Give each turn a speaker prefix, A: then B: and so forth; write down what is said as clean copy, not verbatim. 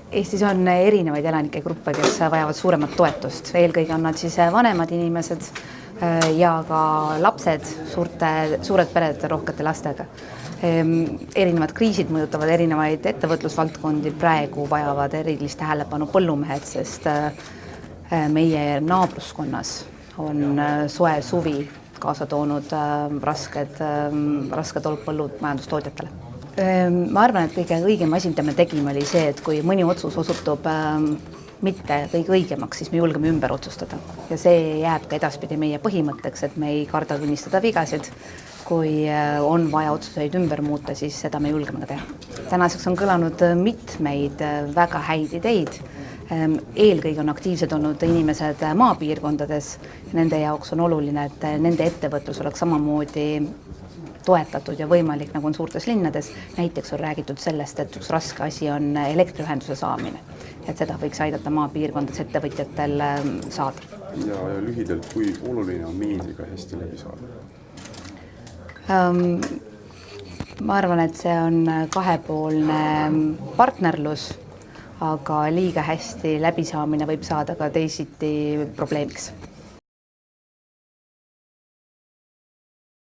A: Eestis on erinevaid elanike gruppe, kes vajavad suuremat toetust. Eelkõige on nad siis vanemad inimesed ja ka lapsed, suured pered rohkete lastega. Erinevad kriisid mõjutavad erinevaid ettevõtlusvaldkondi. Praegu vajavad erilist tähelepanu põllumehed, sest meie naabruskonnas on soe suvi kaasa toonud rasked olud põllumajandustootjatele. Ma arvan, et kõige õigem asi, mida me tegime, oli see, et kui mõni otsus osutub mitte kõige õigemaks, siis me julgeme ümber otsustada. Ja see jääb ka edaspidi meie põhimõtteks, et me ei karda tunnistada vigasid. Kui on vaja otsuseid ümber muuta, siis seda me julgeme ka teha. Tänaseks on kõlanud mitmeid väga häid ideid. Eelkõige on aktiivsed olnud inimesed maapiirkondades. Nende jaoks on oluline, et nende ettevõtlus oleks samamoodi toetatud ja võimalik, nagu on suurtes linnades. Näiteks on räägitud sellest, et üks raske asi on elektriühenduse saamine. Et seda võiks aidata maapiirkondades ettevõtjatel saada.
B: Ja lühidalt, kui oluline on meediaga hästi läbi saada?
A: Ma arvan, et see on kahepoolne partnerlus, aga liiga hästi läbisaamine võib saada ka teisiti probleemiks.